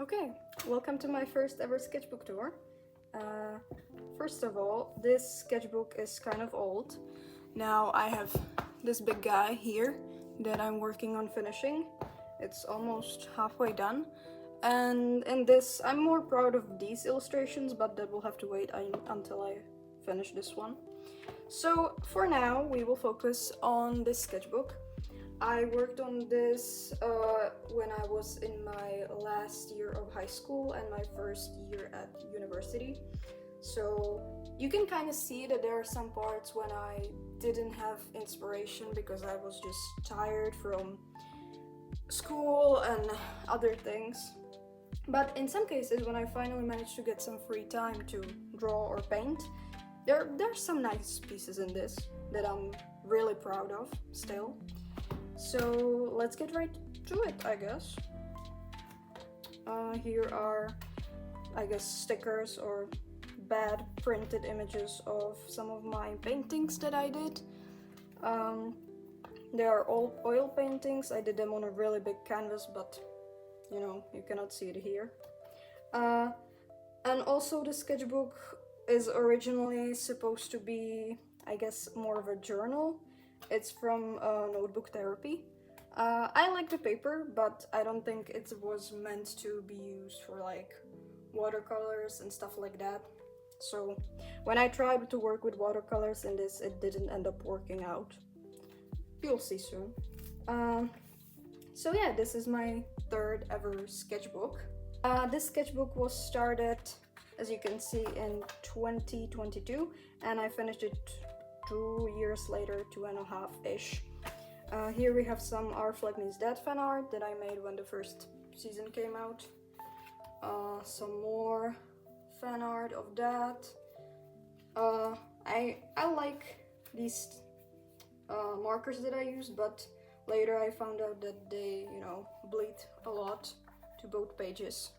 Okay, welcome to my first ever sketchbook tour. First of all, this sketchbook is kind of old. Now I have this big guy here that I'm working on finishing. It's almost halfway done. And in this, I'm more proud of these illustrations, but that will have to wait until I finish this one. So for now, we will focus on this sketchbook. I worked on this when I was in my last year of high school and my first year at university. So you can kind of see that there are some parts when I didn't have inspiration because I was just tired from school and other things. But in some cases, when I finally managed to get some free time to draw or paint, there's some nice pieces in this that I'm really proud of still. So let's get right to it, I guess. Here are, I guess, stickers or bad printed images of some of my paintings that I did. They are all oil paintings. I did them on a really big canvas, but you know, you cannot see it here. And also the sketchbook is originally supposed to be, I guess, more of a journal. It's from Notebook Therapy. I like the paper, but I don't think it was meant to be used for like watercolors and stuff like that. So when I tried to work with watercolors in this, it didn't end up working out. You'll see soon. So yeah, this is my third ever sketchbook. This sketchbook was started, as you can see, in 2022, and I finished it 2 years later, 2.5-ish. Here we have some Our Flag Means Dead fan art that I made when the first season came out. Some more fan art of that. I like these markers that I use, but later I found out that they, bleed a lot to both pages,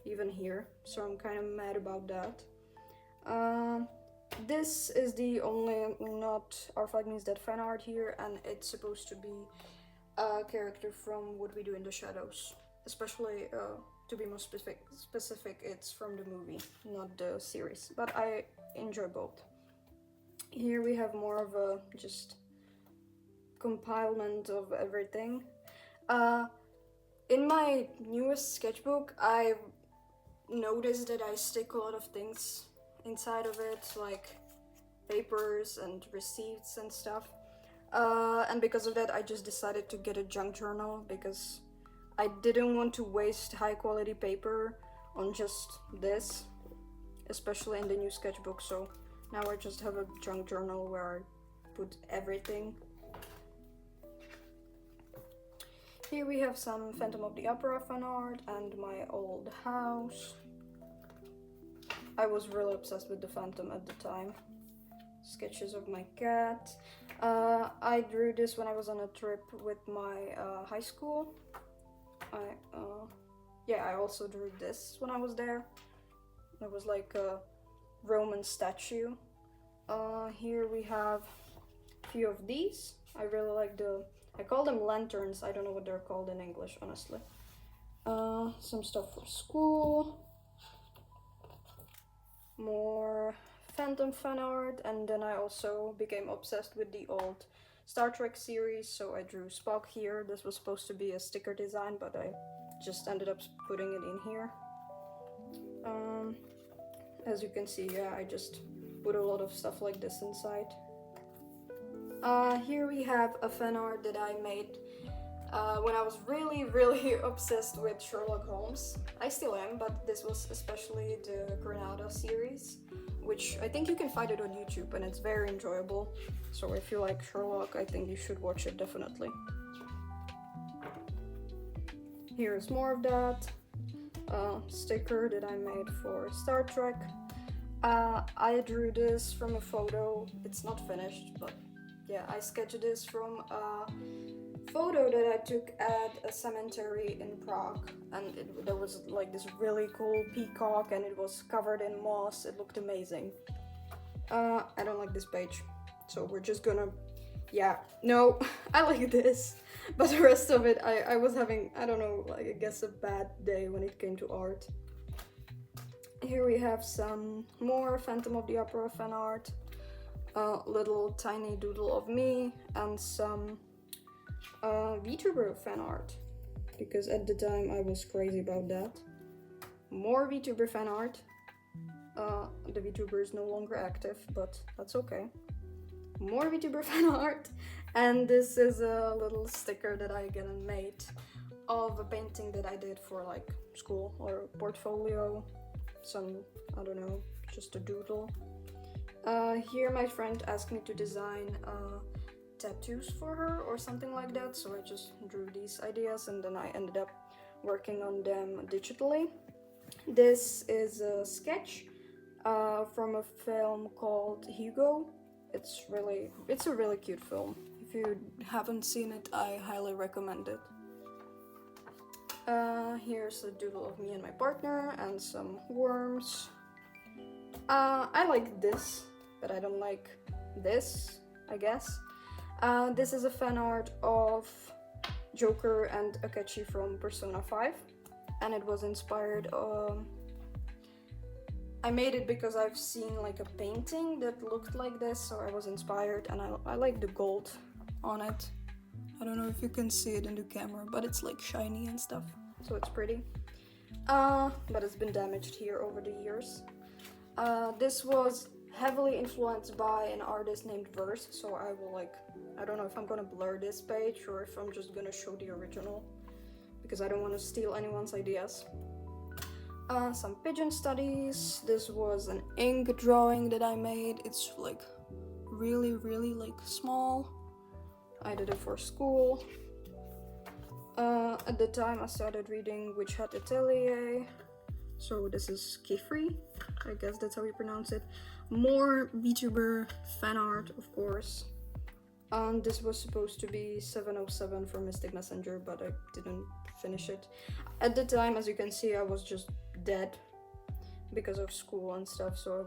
even here. So I'm kind of mad about that. This is the only not Our Flag Means Dead fan art here, and it's supposed to be a character from What We Do in the Shadows. Especially, to be more specific, it's from the movie, not the series, but I enjoy both. Here we have more of a just compilement of everything. In my newest sketchbook, I noticed that I stick a lot of things inside of it, like papers and receipts and stuff. And because of that, I just decided to get a junk journal because I didn't want to waste high quality paper on just this, especially in the new sketchbook. So now I just have a junk journal where I put everything. Here we have some Phantom of the Opera fan art and my old house. I was really obsessed with the Phantom at the time. Sketches of my cat. I drew this when I was on a trip with my high school. I also drew this when I was there. It was like a Roman statue. Here we have a few of these. I really like I call them lanterns. I don't know what they're called in English, honestly. Some stuff for school. More Phantom fan art, and then I also became obsessed with the old Star Trek series, so I drew Spock here. This was supposed to be a sticker design, but I just ended up putting it in here. As you can see, yeah, I just put a lot of stuff like this inside. Here we have a fan art that I made when I was really obsessed with Sherlock Holmes. I still am, but this was especially the Granada series, which I think you can find it on YouTube and it's very enjoyable. So if you like Sherlock, I think you should watch it definitely. Here's more of that sticker that I made for Star Trek. I drew this from a photo. It's not finished, but yeah, I sketched this from a photo that I took at a cemetery in Prague, and there was like this really cool peacock and it was covered in moss. It looked amazing. I don't like this page, so we're just gonna, yeah, no, I like this. But the rest of it, I was having, I don't know, like, I guess a bad day when it came to art. Here we have some more Phantom of the Opera fan art, a little tiny doodle of me, and some VTuber fan art, because at the time I was crazy about that. More VTuber fan art. The VTuber is no longer active, but that's okay. More VTuber fan art, and this is a little sticker that I again made of a painting that I did for like school or portfolio. Some, I don't know, just a doodle. Here my friend asked me to design tattoos for her or something like that, so I just drew these ideas and then I ended up working on them digitally. This is a sketch from a film called Hugo. It's a really cute film. If you haven't seen it, I highly recommend it. Here's a doodle of me and my partner and some worms. I like this, but I don't like this, I guess. This is a fan art of Joker and Akechi from Persona 5, and it was inspired. I made it because I've seen like a painting that looked like this, so I was inspired, and I like the gold on it. I don't know if you can see it in the camera, but it's like shiny and stuff, so it's pretty. But it's been damaged here over the years. This was heavily influenced by an artist named Verse, so I will I don't know if I'm gonna blur this page or if I'm just gonna show the original, because I don't want to steal anyone's ideas. Some pigeon studies. This was an ink drawing that I made. It's like really like small. I did it for school. At the time I started reading Witch Hat Atelier. So this is Kifri, I guess that's how you pronounce it. More VTuber fan art, of course. This was supposed to be 707 from Mystic Messenger, but I didn't finish it. At the time, as you can see, I was just dead because of school and stuff, so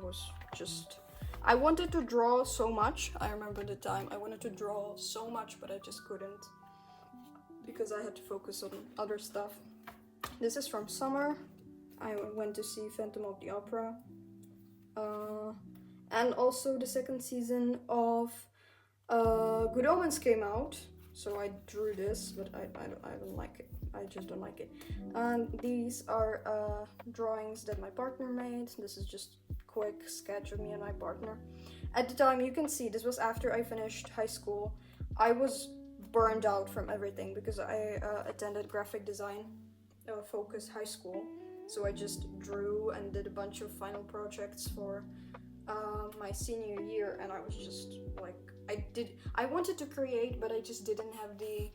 I wanted to draw so much. I remember the time I wanted to draw so much, but I just couldn't because I had to focus on other stuff. This is from summer. I went to see Phantom of the Opera. And also the second season of Good Omens came out, so I drew this, but I don't like it. I just don't like it. And these are drawings that my partner made. This is just a quick sketch of me and my partner. At the time, you can see, this was after I finished high school. I was burned out from everything because I attended graphic design focus high school. So I just drew and did a bunch of final projects for my senior year, and I was just like, I wanted to create, but I just didn't have the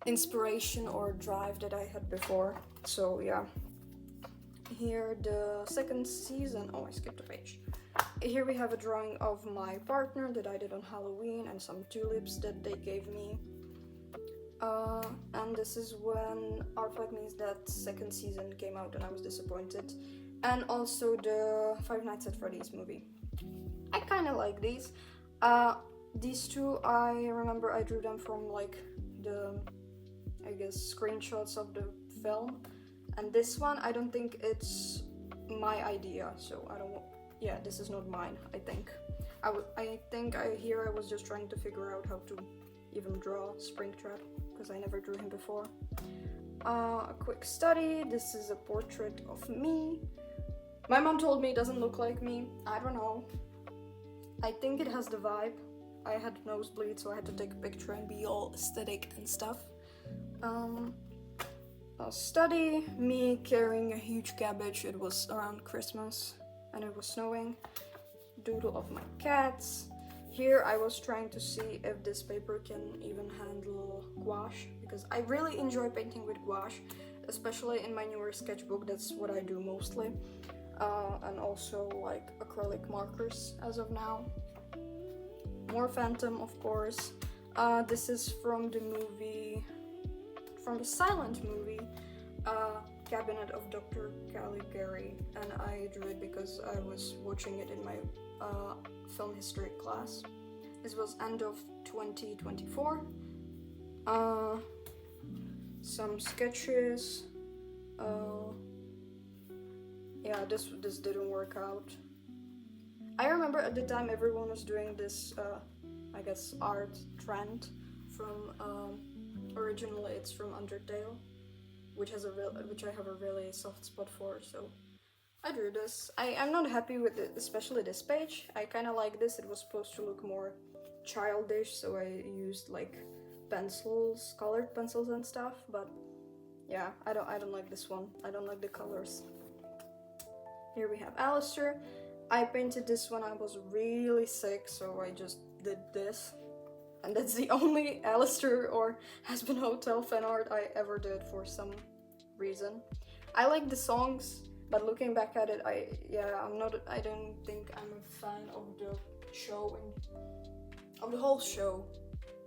inspiration or drive that I had before. So yeah, here the second season, oh I skipped a page. Here we have a drawing of my partner that I did on Halloween and some tulips that they gave me. And this is when Our Flag Means That second season came out and I was disappointed. And also the Five Nights at Freddy's movie. I kind of like these. These two, I remember I drew them from like the, I guess, screenshots of the film. And this one, I don't think it's my idea, so I don't, yeah, this is not mine, I think. I think I was just trying to figure out how to even draw Springtrap, because I never drew him before. A quick study. This is a portrait of me. My mom told me it doesn't look like me. I don't know. I think it has the vibe. I had nosebleed, so I had to take a picture and be all aesthetic and stuff. A study. Me carrying a huge cabbage. It was around Christmas and it was snowing. Doodle of my cats. Here I was trying to see if this paper can even handle gouache, because I really enjoy painting with gouache, especially in my newer sketchbook. That's what I do mostly. And also like acrylic markers as of now. More Phantom, of course. This is from the movie, from the silent movie, Cabinet of Dr. Caligari, and I drew it because I was watching it in my film history class. This was end of 2024. some sketches. Yeah, this didn't work out. I remember at the time everyone was doing this, I guess, art trend from, originally it's from Undertale, which I have a really soft spot for, so I drew this. I'm not happy with it, especially this page. I kind of like this. It was supposed to look more childish, so I used like pencils, colored pencils and stuff, but yeah, I don't like this one. I don't like the colors. Here we have Alistair. I painted this when I was really sick, so I just did this. And that's the only Alistair or Hazbin Hotel fan art I ever did for some reason. I like the songs, but looking back at it, I don't think I'm a fan of the show and of the whole show.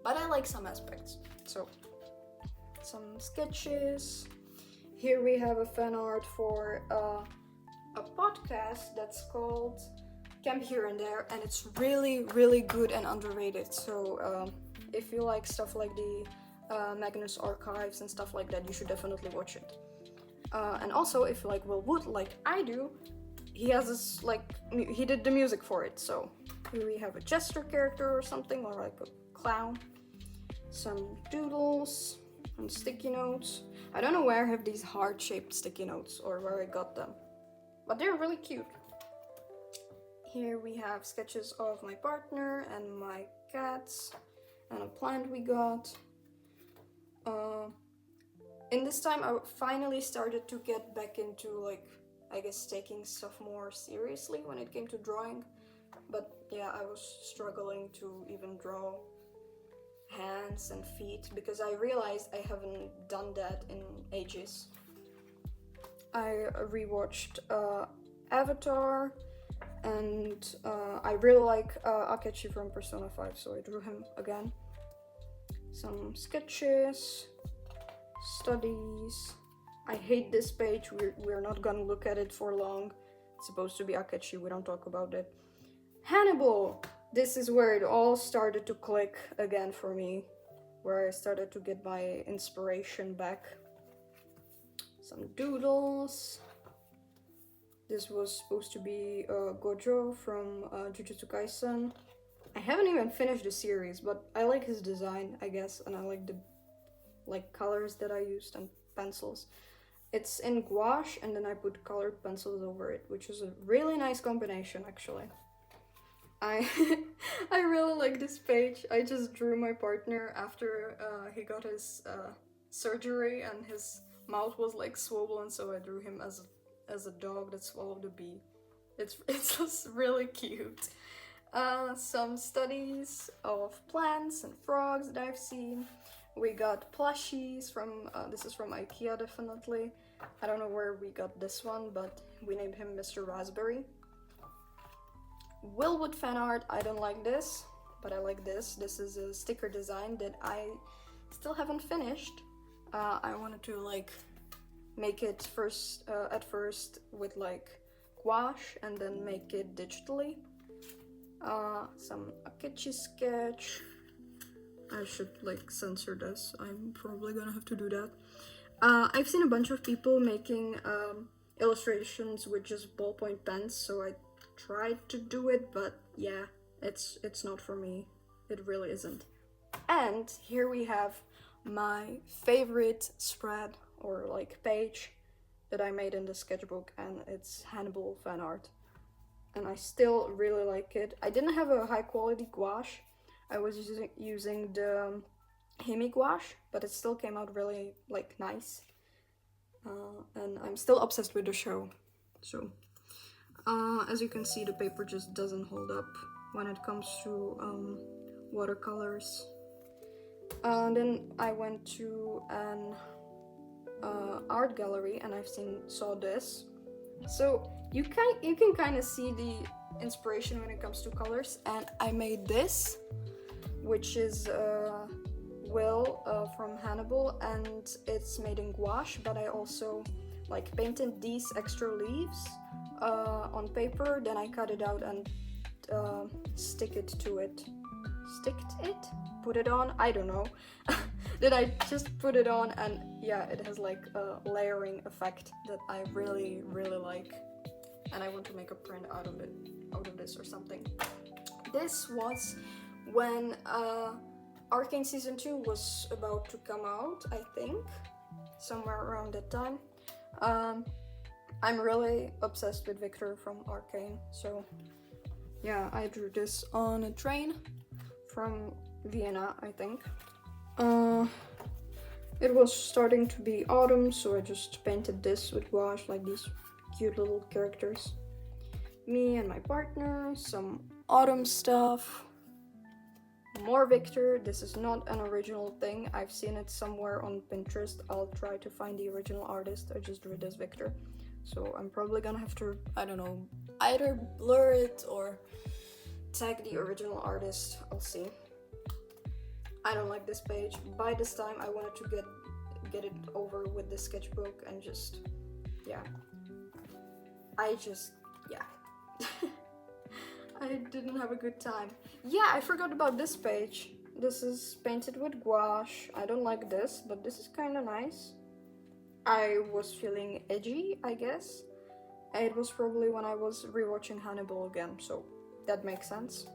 But I like some aspects. So, some sketches. Here we have a fan art for a podcast that's called Camp Here and There, and it's really, really good and underrated. So if you like stuff like the Magnus Archives and stuff like that, you should definitely watch it. And also, if you like Will Wood, like I do, he has this, like, he did the music for it. So here we have a jester character or something, or like a clown. Some doodles and sticky notes. I don't know where I have these heart-shaped sticky notes or where I got them, but they're really cute. Here we have sketches of my partner and my cats and a plant we got. In this time I finally started to get back into, like, I guess taking stuff more seriously when it came to drawing. But yeah, I was struggling to even draw hands and feet because I realized I haven't done that in ages. I rewatched Avatar, and I really like Akechi from Persona 5, so I drew him again. Some sketches, studies. I hate this page, we're not gonna look at it for long. It's supposed to be Akechi, we don't talk about it. Hannibal! This is where it all started to click again for me, where I started to get my inspiration back. Some doodles. This was supposed to be Gojo from Jujutsu Kaisen. I haven't even finished the series, but I like his design, I guess, and I like the colors that I used and pencils. It's in gouache, and then I put colored pencils over it, which is a really nice combination, actually. I really like this page. I just drew my partner after he got his surgery and his mouth was like swollen, so I drew him as a dog that swallowed a bee. It's just really cute. Some studies of plants and frogs that I've seen. We got plushies from, this is from IKEA definitely. I don't know where we got this one, but we named him Mr. Raspberry. Willwood fan art, I don't like this, but I like this. This is a sticker design that I still haven't finished. I wanted to like make it at first with like gouache and then make it digitally. Some Akechi sketch. I should like censor this. I'm probably gonna have to do that. I've seen a bunch of people making illustrations with just ballpoint pens, so I tried to do it, but yeah, it's not for me. It really isn't. And here we have my favorite spread or like page that I made in the sketchbook, and it's Hannibal fan art. And I still really like it. I didn't have a high quality gouache. I was using the Himi gouache, but it still came out really like nice. And I'm still obsessed with the show. So as you can see, the paper just doesn't hold up when it comes to watercolors. Then I went to an art gallery and I saw this. So you can kind of see the inspiration when it comes to colors, and I made this, which is Will from Hannibal, and it's made in gouache, but I also like painted these extra leaves on paper, then I cut it out and put it on, I don't know. that I just put it on, and yeah, it has like a layering effect that I really like, and I want to make a print out of this or something. This was when Arcane Season 2 was about to come out, I think, somewhere around that time. I'm really obsessed with Victor from Arcane, so yeah, I drew this on a train from Vienna, I think. It was starting to be autumn, so I just painted this with gouache, like these cute little characters. Me and my partner, some autumn stuff. More Victor. This is not an original thing. I've seen it somewhere on Pinterest. I'll try to find the original artist. I just drew this Victor. So I'm probably gonna have to, I don't know, either blur it or tag the original artist. I'll see. I don't like this page. By this time I wanted to get it over with the sketchbook and just, yeah. I didn't have a good time. Yeah, I forgot about this page. This is painted with gouache. I don't like this, but this is kind of nice. I was feeling edgy, I guess. It was probably when I was rewatching Hannibal again, so that makes sense.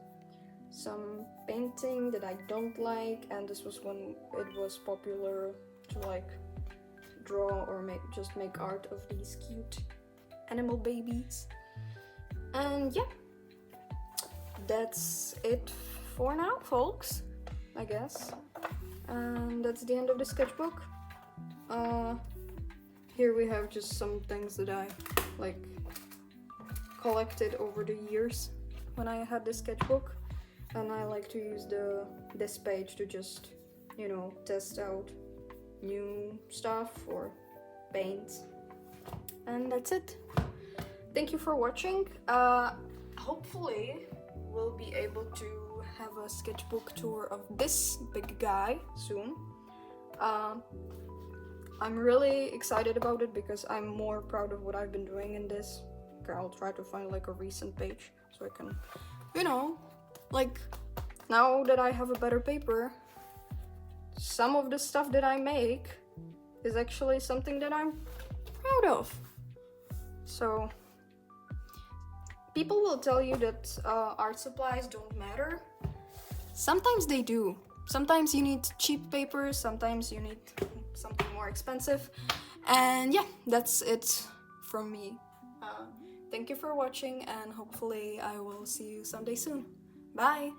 Some painting that I don't like, and this was when it was popular to like draw or just make art of these cute animal babies. And yeah, that's it for now, folks, I guess. And that's the end of the sketchbook. Here we have just some things that I like collected over the years when I had this sketchbook, and I like to use this page to just, you know, test out new stuff or paint. And that's it. Thank you for watching. Hopefully we'll be able to have a sketchbook tour of this big guy soon. I'm really excited about it because I'm more proud of what I've been doing in this. Okay, I'll try to find like a recent page so I can, you know, like, now that I have a better paper, some of the stuff that I make is actually something that I'm proud of. So people will tell you that art supplies don't matter. Sometimes they do. Sometimes you need cheap paper, sometimes you need something more expensive. And yeah, that's it from me. Thank you for watching, and hopefully I will see you someday soon. Bye!